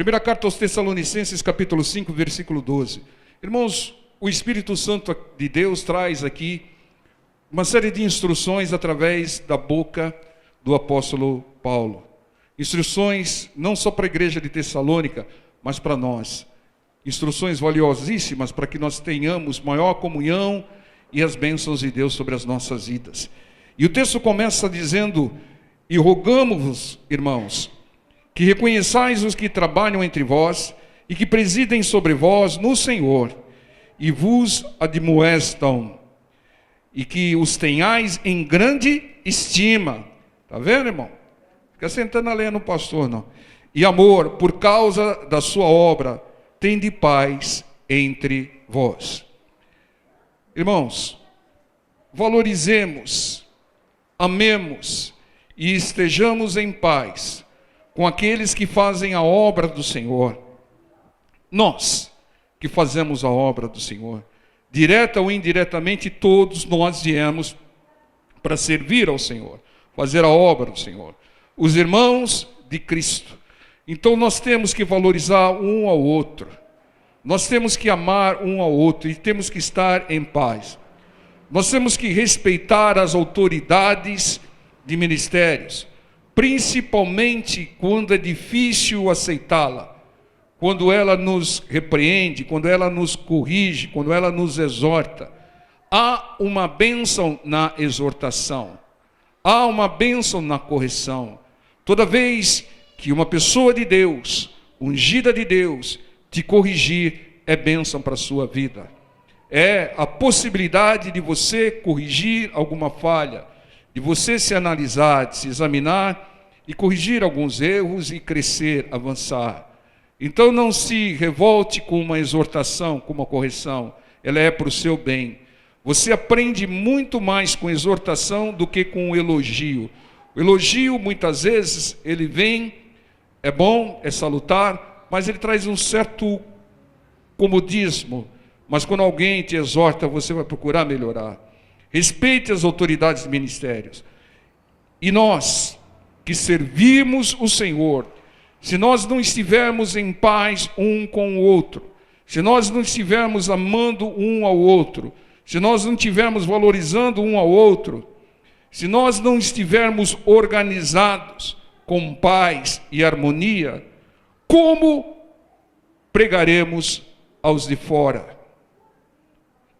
Primeira carta aos Tessalonicenses, capítulo 5, versículo 12. Irmãos, o Espírito Santo de Deus traz aqui uma série de instruções através da boca do apóstolo Paulo. Instruções não só para a igreja de Tessalônica, mas para nós. Instruções valiosíssimas para que nós tenhamos maior comunhão e as bênçãos de Deus sobre as nossas vidas. E o texto começa dizendo: e rogamo-vos, irmãos, que reconheçais os que trabalham entre vós e que presidem sobre vós no Senhor e vos admoestam, e que os tenhais em grande estima. Está vendo, irmão? Fica sentando a lenha no pastor, não. E amor, por causa da sua obra, tende paz entre vós. Irmãos, valorizemos, amemos e estejamos em paz com aqueles que fazem a obra do Senhor. Nós que fazemos a obra do Senhor, direta ou indiretamente, todos nós viemos para servir ao Senhor, fazer a obra do Senhor. Os irmãos de Cristo. Então nós temos que valorizar um ao outro. Nós temos que amar um ao outro e temos que estar em paz. Nós temos que respeitar as autoridades de ministérios, principalmente quando é difícil aceitá-la, quando ela nos repreende, quando ela nos corrige, quando ela nos exorta. Há uma bênção na exortação, há uma bênção na correção. Toda vez que uma pessoa de Deus, ungida de Deus, te corrigir, é bênção para a sua vida. É a possibilidade de você corrigir alguma falha, de você se analisar, de se examinar e corrigir alguns erros e crescer, avançar. Então não se revolte com uma exortação, com uma correção, ela é para o seu bem. Você aprende muito mais com exortação do que com o elogio. O elogio, muitas vezes, ele vem, é bom, é salutar, mas ele traz um certo comodismo. Mas quando alguém te exorta, você vai procurar melhorar. Respeite as autoridades de ministérios. E nós, que servimos o Senhor, se nós não estivermos em paz um com o outro, se nós não estivermos amando um ao outro, se nós não estivermos valorizando um ao outro, se nós não estivermos organizados com paz e harmonia, como pregaremos aos de fora?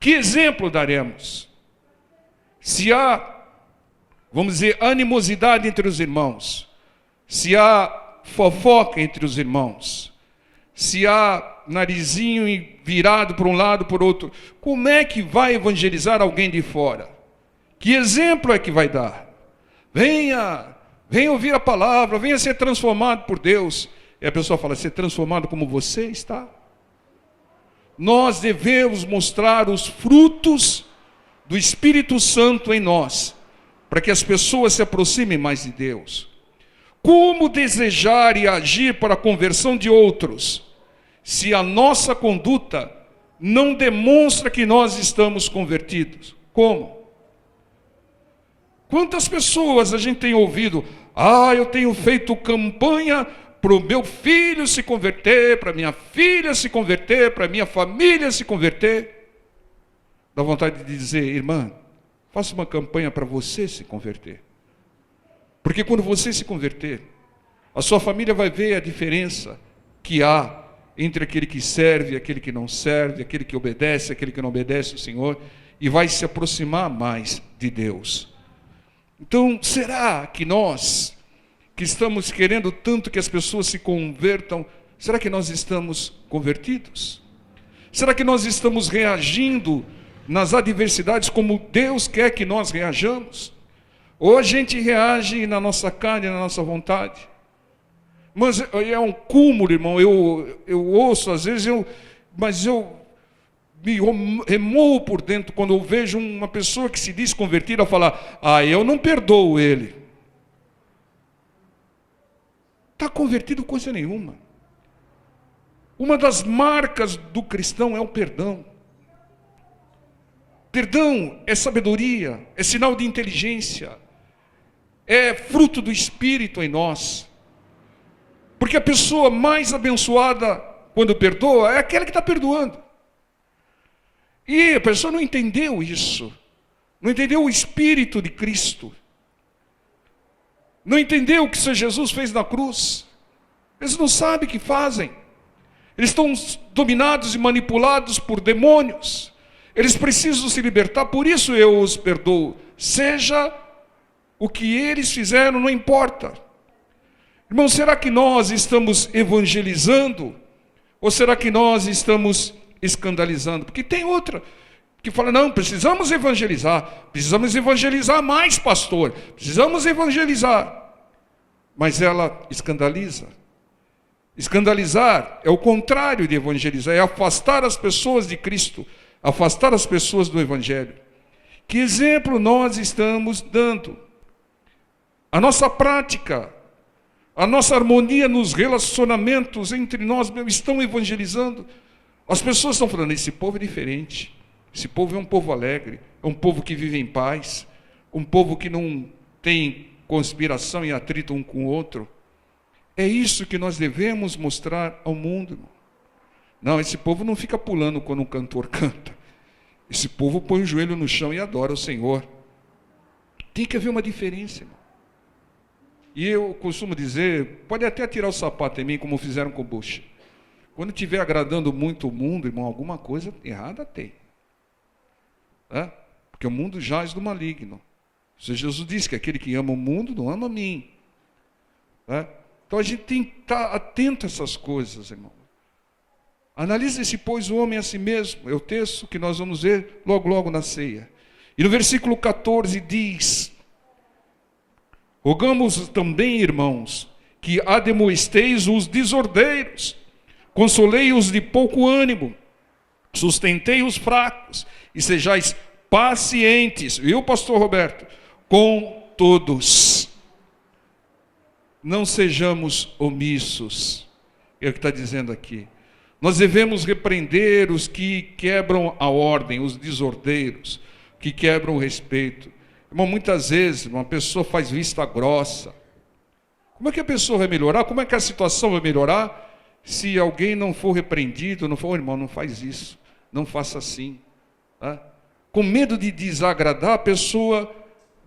Que exemplo daremos? Se há, vamos dizer, animosidade entre os irmãos, se há fofoca entre os irmãos, se há narizinho virado para um lado para o outro, como é que vai evangelizar alguém de fora? Que exemplo é que vai dar? Venha ouvir a palavra, venha ser transformado por Deus. E a pessoa fala: ser transformado como você está? Nós devemos mostrar os frutos do Espírito Santo em nós, para que as pessoas se aproximem mais de Deus. Como desejar e agir para a conversão de outros, se a nossa conduta não demonstra que nós estamos convertidos? Como? Quantas pessoas a gente tem ouvido: eu tenho feito campanha para o meu filho se converter, para minha filha se converter, para minha família se converter. Dá vontade de dizer: irmã, faça uma campanha para você se converter. Porque quando você se converter, a sua família vai ver a diferença que há entre aquele que serve e aquele que não serve, aquele que obedece e aquele que não obedece ao Senhor, e vai se aproximar mais de Deus. Então, será que nós, que estamos querendo tanto que as pessoas se convertam, será que nós estamos convertidos? Será que nós estamos reagindo nas adversidades como Deus quer que nós reajamos? Ou a gente reage na nossa carne, na nossa vontade? Mas é um cúmulo, irmão. Eu ouço, às vezes, mas eu me remoo por dentro quando eu vejo uma pessoa que se diz convertida falar: eu não perdoo ele. Está convertido coisa nenhuma. Uma das marcas do cristão é o perdão. Perdão é sabedoria, é sinal de inteligência, é fruto do Espírito em nós. Porque a pessoa mais abençoada quando perdoa é aquela que está perdoando. E a pessoa não entendeu isso. Não entendeu o Espírito de Cristo. Não entendeu o que o Senhor Jesus fez na cruz. Eles não sabem o que fazem. Eles estão dominados e manipulados por demônios. Eles precisam se libertar, por isso eu os perdoo. Seja o que eles fizeram, não importa. Irmão, será que nós estamos evangelizando? Ou será que nós estamos escandalizando? Porque tem outra que fala, não, precisamos evangelizar mais, pastor. Precisamos evangelizar. Mas ela escandaliza. Escandalizar é o contrário de evangelizar, é afastar as pessoas de Cristo, afastar as pessoas do Evangelho. Que exemplo nós estamos dando? A nossa prática, a nossa harmonia nos relacionamentos entre nós estão evangelizando. As pessoas estão falando, esse povo é diferente, esse povo é um povo alegre, é um povo que vive em paz, um povo que não tem conspiração e atrito um com o outro. É isso que nós devemos mostrar ao mundo, irmão. Não, esse povo não fica pulando quando um cantor canta. Esse povo põe o joelho no chão e adora o Senhor. Tem que haver uma diferença, irmão. E eu costumo dizer, pode até tirar o sapato em mim, como fizeram com o Bush. Quando estiver agradando muito o mundo, irmão, alguma coisa errada tem. Porque o mundo jaz do maligno. O Senhor Jesus disse que aquele que ama o mundo não ama a mim. Então a gente tem que estar atento a essas coisas, irmão. Analise-se, pois, o homem a si mesmo. É o texto que nós vamos ver logo na ceia. E no versículo 14 diz: rogamos também, irmãos, que admoesteis os desordeiros, consolei os de pouco ânimo, sustentei os fracos, e sejais pacientes, viu, pastor Roberto? Com todos. Não sejamos omissos, é o que está dizendo aqui. Nós devemos repreender os que quebram a ordem, os desordeiros, que quebram o respeito. Irmão, muitas vezes uma pessoa faz vista grossa. Como é que a pessoa vai melhorar? Como é que a situação vai melhorar se alguém não for repreendido, não for, irmão, não faz isso, não faça assim. Com medo de desagradar, a pessoa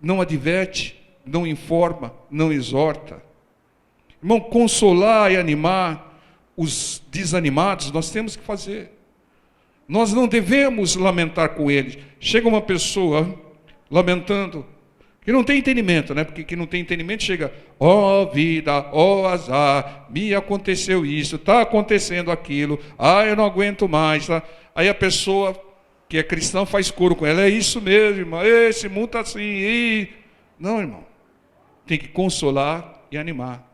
não adverte, não informa, não exorta. Irmão, consolar e animar os desanimados, nós temos que fazer. Nós não devemos lamentar com eles. Chega uma pessoa lamentando, que não tem entendimento, né? Porque que não tem entendimento chega, ó vida, ó azar, me aconteceu isso, está acontecendo aquilo, eu não aguento mais. Tá? Aí a pessoa que é cristã faz coro com ela, é isso mesmo, irmão, esse mundo está assim. Não, irmão, tem que consolar e animar.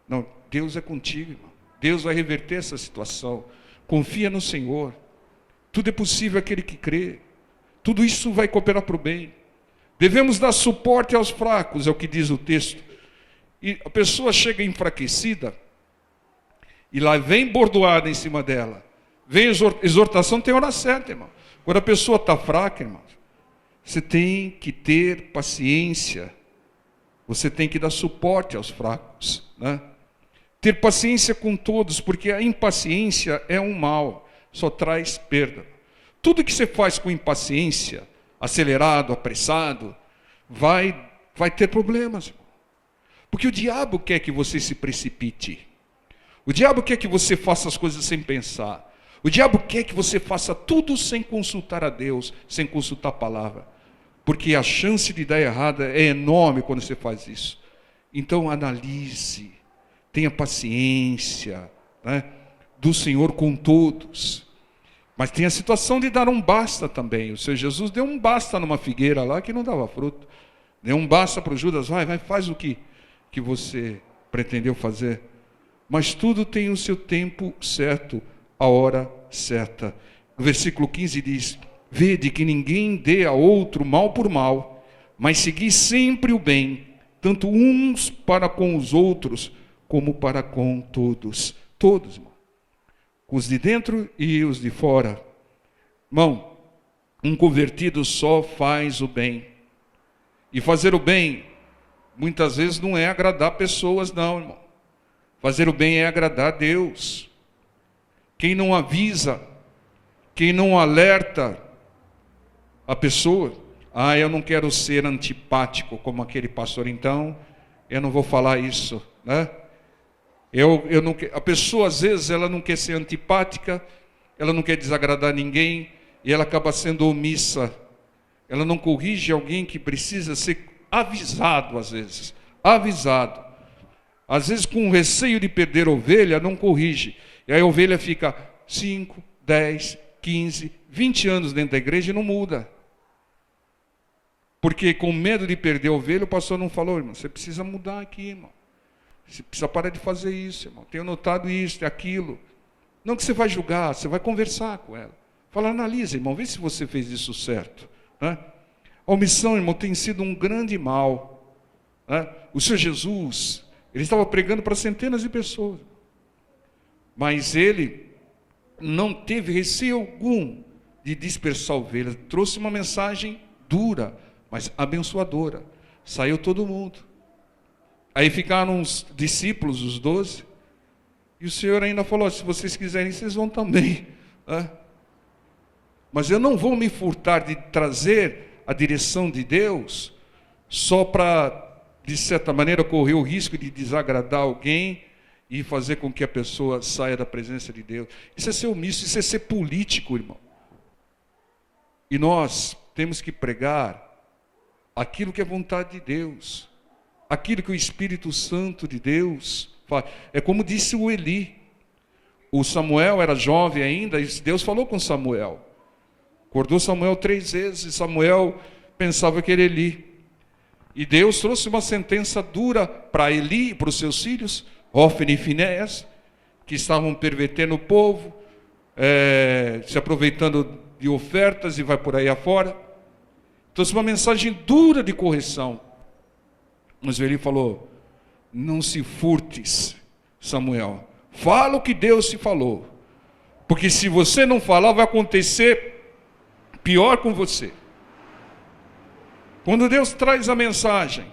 Não, Deus é contigo, irmão. Deus vai reverter essa situação. Confia no Senhor. Tudo é possível aquele que crê. Tudo isso vai cooperar para o bem. Devemos dar suporte aos fracos, é o que diz o texto. E a pessoa chega enfraquecida, e lá vem bordoada em cima dela. Vem exortação, tem hora certa, irmão. Quando a pessoa está fraca, irmão, você tem que ter paciência. Você tem que dar suporte aos fracos, né? Ter paciência com todos, porque a impaciência é um mal, só traz perda. Tudo que você faz com impaciência, acelerado, apressado, vai ter problemas, irmão. Porque o diabo quer que você se precipite. O diabo quer que você faça as coisas sem pensar. O diabo quer que você faça tudo sem consultar a Deus, sem consultar a palavra. Porque a chance de dar errado é enorme quando você faz isso. Então analise. Tenha paciência, né, do Senhor com todos. Mas tem a situação de dar um basta também. O Senhor Jesus deu um basta numa figueira lá que não dava fruto. Deu um basta para o Judas, vai, faz o que você pretendeu fazer. Mas tudo tem o seu tempo certo, a hora certa. No versículo 15 diz, vede que ninguém dê a outro mal por mal, mas segui sempre o bem, tanto uns para com os outros, como para com todos. Todos, irmão. Os de dentro e os de fora. Irmão, um convertido só faz o bem. E fazer o bem, muitas vezes não é agradar pessoas, não, irmão. Fazer o bem é agradar a Deus. Quem não avisa, quem não alerta a pessoa, eu não quero ser antipático como aquele pastor, então eu não vou falar isso, né? Eu não, a pessoa às vezes ela não quer ser antipática, ela não quer desagradar ninguém e ela acaba sendo omissa. Ela não corrige alguém que precisa ser avisado às vezes, avisado. Às vezes com receio de perder a ovelha, não corrige. E aí a ovelha fica 5, 10, 15, 20 anos dentro da igreja e não muda. Porque com medo de perder a ovelha, o pastor não falou, irmão, você precisa mudar aqui, irmão. Você precisa parar de fazer isso, irmão. Tenho notado isso e aquilo. Não que você vai julgar, você vai conversar com ela. Fala, analisa, irmão, vê se você fez isso certo. Né? A omissão, irmão, tem sido um grande mal. Né? O Senhor Jesus, ele estava pregando para centenas de pessoas. Mas ele não teve receio algum de dispersar ovelhas. Trouxe uma mensagem dura, mas abençoadora. Saiu todo mundo. Aí ficaram os discípulos, os 12, e o Senhor ainda falou, se vocês quiserem, vocês vão também. Mas eu não vou me furtar de trazer a direção de Deus, só para, de certa maneira, correr o risco de desagradar alguém, e fazer com que a pessoa saia da presença de Deus. Isso é ser omisso, isso é ser político, irmão. E nós temos que pregar aquilo que é vontade de Deus. Aquilo que o Espírito Santo de Deus faz. É como disse o Eli. O Samuel era jovem ainda, e Deus falou com Samuel. Acordou Samuel 3 vezes, e Samuel pensava que era Eli. E Deus trouxe uma sentença dura para Eli e para os seus filhos, Hófni e Finéias, que estavam pervertendo o povo, se aproveitando de ofertas e vai por aí afora. Trouxe uma mensagem dura de correção. Mas ele falou, não se furtes, Samuel. Fala o que Deus te falou. Porque se você não falar, vai acontecer pior com você. Quando Deus traz a mensagem,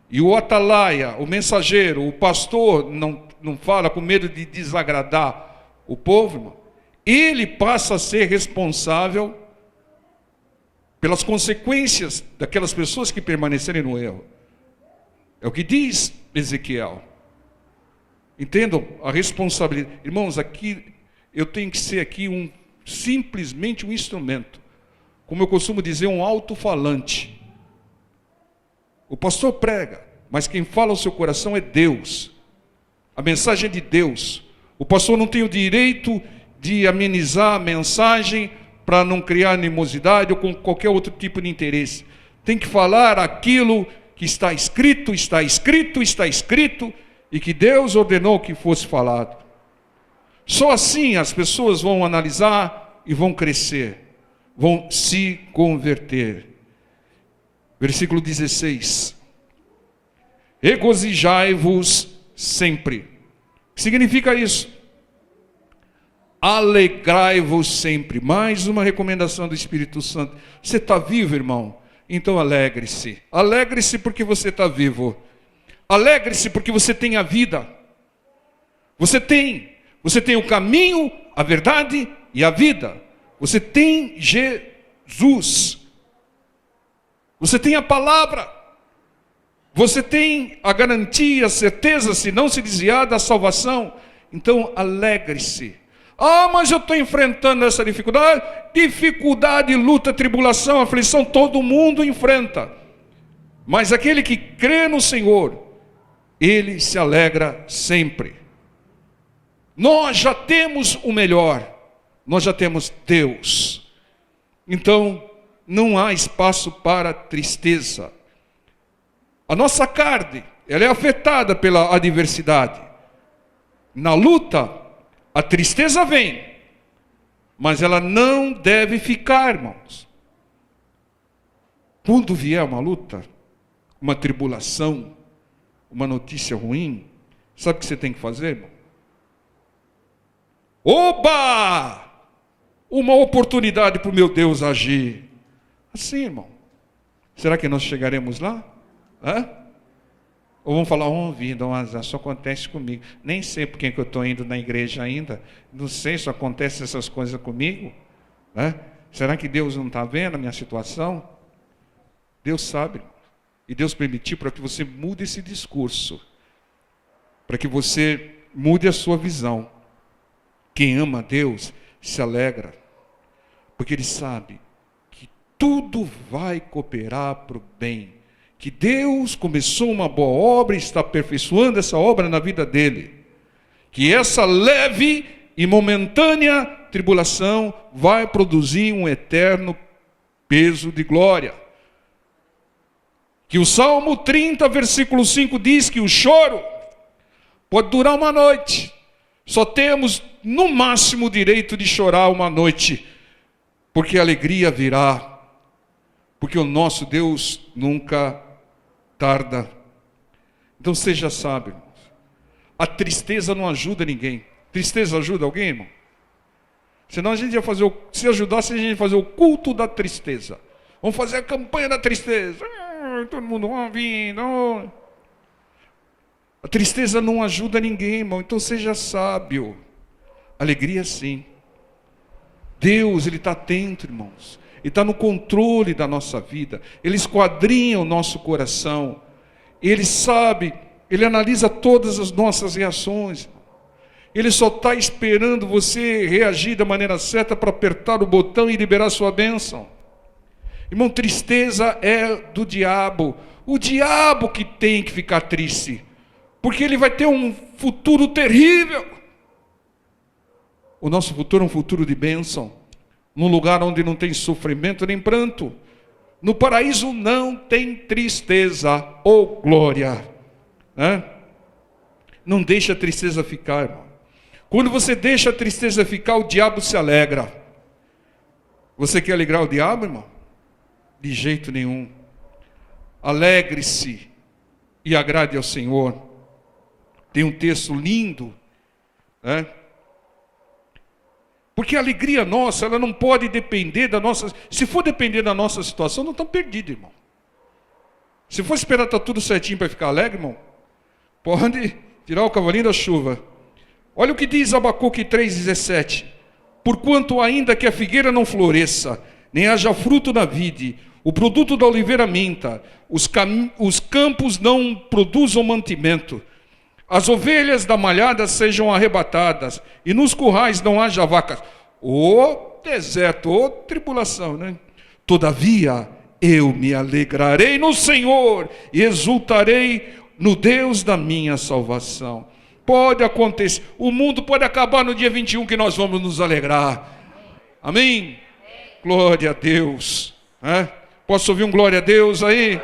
e o atalaia, o mensageiro, o pastor, não fala com medo de desagradar o povo, irmão, ele passa a ser responsável pelas consequências daquelas pessoas que permanecerem no erro. É o que diz Ezequiel. Entendam a responsabilidade. Irmãos, aqui eu tenho que ser aqui simplesmente um instrumento. Como eu costumo dizer, um alto-falante. O pastor prega, mas quem fala ao seu coração é Deus. A mensagem é de Deus. O pastor não tem o direito de amenizar a mensagem para não criar animosidade ou com qualquer outro tipo de interesse. Tem que falar aquilo que está escrito, está escrito, está escrito, e que Deus ordenou que fosse falado. Só assim as pessoas vão analisar e vão crescer, vão se converter. Versículo 16. Regozijai-vos sempre. O que significa isso? Alegrai-vos sempre. Mais uma recomendação do Espírito Santo. Você está vivo, irmão? Então alegre-se. Alegre-se porque você está vivo. Alegre-se porque você tem a vida. Você tem o caminho, a verdade e a vida. Você tem Jesus. Você tem a palavra. Você tem a garantia, a certeza, se não se desviar, da salvação. Então alegre-se. Mas eu estou enfrentando essa dificuldade. Dificuldade, luta, tribulação, aflição, todo mundo enfrenta. Mas aquele que crê no Senhor, ele se alegra sempre. Nós já temos o melhor. Nós já temos Deus. Então, não há espaço para tristeza. A nossa carne, ela é afetada pela adversidade. Na luta, a tristeza vem, mas ela não deve ficar, irmãos. Quando vier uma luta, uma tribulação, uma notícia ruim, sabe o que você tem que fazer, irmão? Oba! Uma oportunidade para o meu Deus agir. Assim, irmão. Será que nós chegaremos lá? Ou vão falar, oh vida, um azar, só acontece comigo. Nem sei por que eu estou indo na igreja ainda. Não sei se acontecem essas coisas comigo. Né? Será que Deus não está vendo a minha situação? Deus sabe. E Deus permitiu para que você mude esse discurso. Para que você mude a sua visão. Quem ama a Deus se alegra. Porque ele sabe que tudo vai cooperar para o bem. Que Deus começou uma boa obra e está aperfeiçoando essa obra na vida dele. Que essa leve e momentânea tribulação vai produzir um eterno peso de glória. Que o Salmo 30, versículo 5 diz que o choro pode durar uma noite. Só temos no máximo o direito de chorar uma noite. Porque a alegria virá. Porque o nosso Deus nunca tarda. Então seja sábio, irmãos. A tristeza não ajuda ninguém. Tristeza ajuda alguém, irmão? Senão a gente ia fazer, se ajudasse, a gente ia fazer o culto da tristeza. Vamos fazer a campanha da tristeza. Todo mundo ouvindo. A tristeza não ajuda ninguém, irmão. Então seja sábio. Alegria sim. Deus, Ele está atento, irmãos. Ele está no controle da nossa vida. Ele esquadrinha o nosso coração. Ele sabe, Ele analisa todas as nossas reações. Ele só está esperando você reagir da maneira certa para apertar o botão e liberar sua bênção. Irmão, tristeza é do diabo. O diabo que tem que ficar triste. Porque ele vai ter um futuro terrível. O nosso futuro é um futuro de bênção. Num lugar onde não tem sofrimento nem pranto. No paraíso não tem tristeza ou glória. Não deixa a tristeza ficar, irmão. Quando você deixa a tristeza ficar, o diabo se alegra. Você quer alegrar o diabo, irmão? De jeito nenhum. Alegre-se e agrade ao Senhor. Tem um texto lindo, Porque a alegria nossa, ela não pode depender da nossa... Se for depender da nossa situação, não estamos perdidos, irmão. Se for esperar estar tudo certinho para ficar alegre, irmão, pode tirar o cavalinho da chuva. Olha o que diz Abacuque 3,17. Porquanto ainda que a figueira não floresça, nem haja fruto na vide, o produto da oliveira minta, os campos não produzam mantimento, as ovelhas da malhada sejam arrebatadas, e nos currais não haja vacas. Ô deserto, ô tribulação, né? Todavia, eu me alegrarei no Senhor, e exultarei no Deus da minha salvação. Pode acontecer, o mundo pode acabar no dia 21, que nós vamos nos alegrar. Amém? Glória a Deus. Posso ouvir um glória a Deus aí?